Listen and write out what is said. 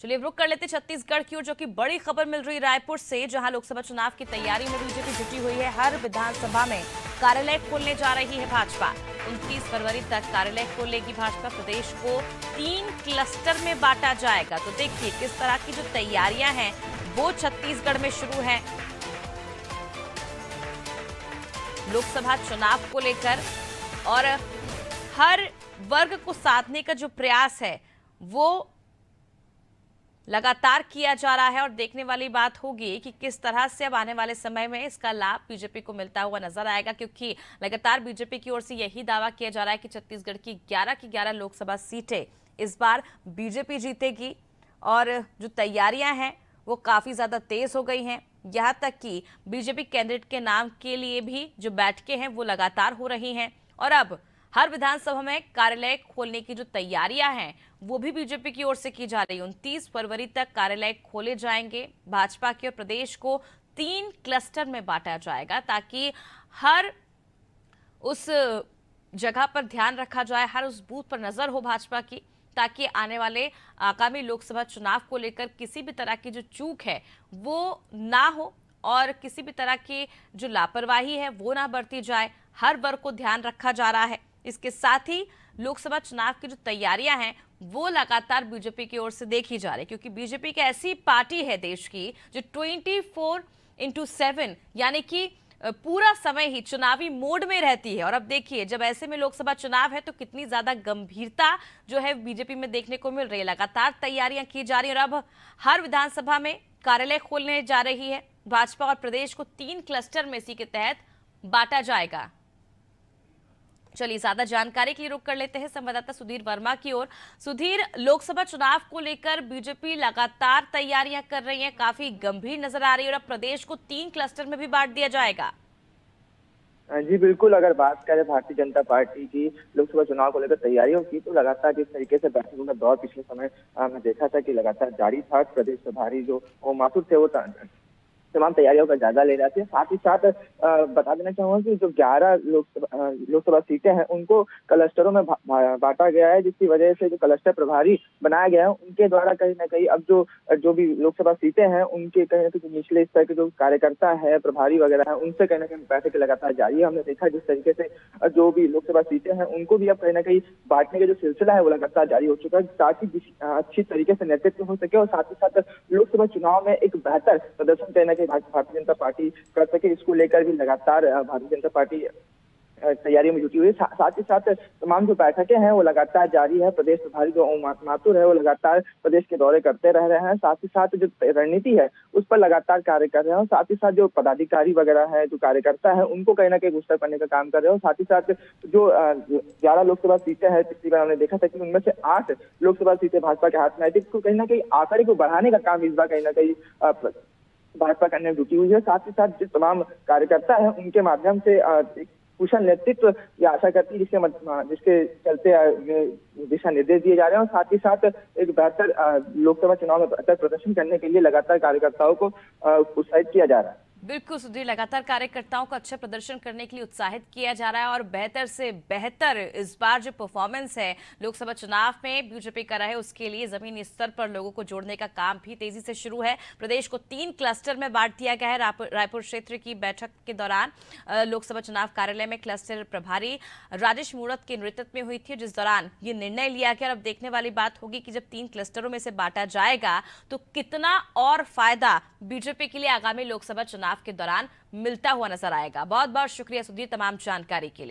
चलिए रुक कर लेते छत्तीसगढ़ की ओर, जो कि बड़ी खबर मिल रही रायपुर से, जहां लोकसभा चुनाव की तैयारी में बीजेपी जुटी हुई है। हर विधानसभा में कार्यालय खोलने जा रही है भाजपा। 29 फरवरी तक कार्यालय खोलेगी भाजपा। प्रदेश को 3 क्लस्टर में बांटा जाएगा। तो देखिए किस तरह की जो तैयारियां हैं वो छत्तीसगढ़ में शुरू है लोकसभा चुनाव को लेकर, और हर वर्ग को साधने का जो प्रयास है वो लगातार किया जा रहा है। और देखने वाली बात होगी कि किस तरह से अब आने वाले समय में इसका लाभ बीजेपी को मिलता हुआ नजर आएगा, क्योंकि लगातार बीजेपी की ओर से यही दावा किया जा रहा है कि छत्तीसगढ़ की 11 की 11 लोकसभा सीटें इस बार बीजेपी जीतेगी। और जो तैयारियां हैं वो काफी ज्यादा तेज हो गई हैं। यहां तक कि बीजेपी कैंडिडेट के नाम के लिए भी जो बैठकें हैं वो लगातार हो रही हैं। और अब हर विधानसभा में कार्यालय खोलने की जो तैयारियां हैं वो भी बीजेपी की ओर से की जा रही है। 29 फरवरी तक कार्यालय खोले जाएंगे भाजपा के, और प्रदेश को 3 क्लस्टर में बांटा जाएगा, ताकि हर उस जगह पर ध्यान रखा जाए, हर उस बूथ पर नजर हो भाजपा की, ताकि आने वाले आगामी लोकसभा चुनाव को लेकर किसी भी तरह की जो चूक है वो ना हो, और किसी भी तरह की जो लापरवाही है वो ना बरती जाए। हर वर्ग को ध्यान रखा जा रहा है। इसके साथ ही लोकसभा चुनाव की जो तैयारियां हैं वो लगातार बीजेपी की ओर से देखी जा रही है, क्योंकि बीजेपी एक ऐसी पार्टी है देश की जो 24/7 यानी कि पूरा समय ही चुनावी मोड में रहती है। और अब देखिए जब ऐसे में लोकसभा चुनाव है तो कितनी ज्यादा गंभीरता जो है बीजेपी में देखने को मिल रही है। लगातार तैयारियां की जा रही है, और अब हर विधानसभा में कार्यालय खोलने जा रही है भाजपा, और प्रदेश को 3 क्लस्टर में इसी के तहत बांटा जाएगा। चलिए ज्यादा जानकारी के लिए रुक कर लेते हैं संवाददाता सुधीर वर्मा की ओर। सुधीर, लोकसभा चुनाव को लेकर बीजेपी लगातार तैयारियां कर रही है, काफी गंभीर नजर आ रही है, और अब प्रदेश को 3 क्लस्टर में भी बांट दिया जाएगा। जी बिल्कुल, अगर बात करें भारतीय जनता पार्टी की लोकसभा चुनाव को लेकर तैयारियों की, तो लगातार जिस तरीके से बैठकों का दौर पिछले समय में देखा था कि लगातार जारी था। प्रदेश प्रभारी जो ओम माथुर थे वो तमाम तैयारियों का जायजा ले रहे थे। साथ ही साथ बता देना चाहूंगा कि जो 11 लोकसभा सीटें हैं उनको क्लस्टरों में बांटा गया है, जिसकी वजह से जो क्लस्टर प्रभारी बनाया गया है उनके द्वारा कहीं ना कहीं अब जो भी लोकसभा सीटें हैं उनके कहीं ना कहीं निचले स्तर के जो कार्यकर्ता है, प्रभारी वगैरह है, उनसे कहीं ना कहीं बैठक लगातार जारी है। हमने देखा जिस तरीके से जो भी लोकसभा सीटें हैं उनको भी अब कहीं ना कहीं बांटने का जो सिलसिला है वो लगातार जारी हो चुका है, ताकि अच्छी तरीके से नेतृत्व हो सके और साथ ही साथ लोकसभा चुनाव में एक बेहतर प्रदर्शन कहीं ना कहीं भारतीय जनता पार्टी कर सके। इसको लेकर भी लगातार भारतीय जनता पार्टी तैयारियों में जुटी हुई है। साथ ही साथ तमाम जो बैठकें हैं वो लगातार जारी है। प्रदेश प्रभारी जो ओम माथुर है वो लगातार प्रदेश के दौरे करते रह रहे हैं। साथ ही साथ जो रणनीति है उस पर लगातार कार्य कर रहे हैं, और साथ ही साथ जो पदाधिकारी वगैरह है, जो कार्यकर्ता है, उनको कहीं ना कहीं गुस्सा करने का काम कर रहे हैं। साथ ही साथ जो 11 लोकसभा सीटें हैं, पिछली बार हमने देखा था कि उनमें से 8 लोकसभा सीटें भाजपा के हाथ में आई थी। इसको कहीं ना कहीं आंकड़े को बढ़ाने का काम इस बार कहीं ना कहीं भाजपा करने में जुटी हुई है। साथ ही साथ जो तमाम कार्यकर्ता है उनके माध्यम से कुशल नेतृत्व की आशा करती है, जिसके चलते दिशा निर्देश दिए जा रहे हैं, और साथ ही साथ एक बेहतर लोकसभा चुनाव में बेहतर प्रदर्शन करने के लिए लगातार कार्यकर्ताओं को उत्साहित किया जा रहा है। बिल्कुल सुधीर, लगातार कार्यकर्ताओं को अच्छा प्रदर्शन करने के लिए उत्साहित किया जा रहा है, और बेहतर से बेहतर इस बार जो परफॉर्मेंस है लोकसभा चुनाव में बीजेपी का रहे, उसके लिए जमीनी स्तर पर लोगों को जोड़ने का काम भी तेजी से शुरू है। प्रदेश को 3 क्लस्टर में बांट दिया गया है। रायपुर क्षेत्र की बैठक के दौरान लोकसभा चुनाव कार्यालय में क्लस्टर प्रभारी राजेश मूणत के नेतृत्व में हुई थी, जिस दौरान ये निर्णय लिया गया। अब देखने वाली बात होगी कि जब 3 क्लस्टरों में से बांटा जाएगा तो कितना और फायदा बीजेपी के लिए आगामी लोकसभा चुनाव के दौरान मिलता हुआ नजर आएगा। बहुत बहुत शुक्रिया सुधीर तमाम जानकारी के लिए।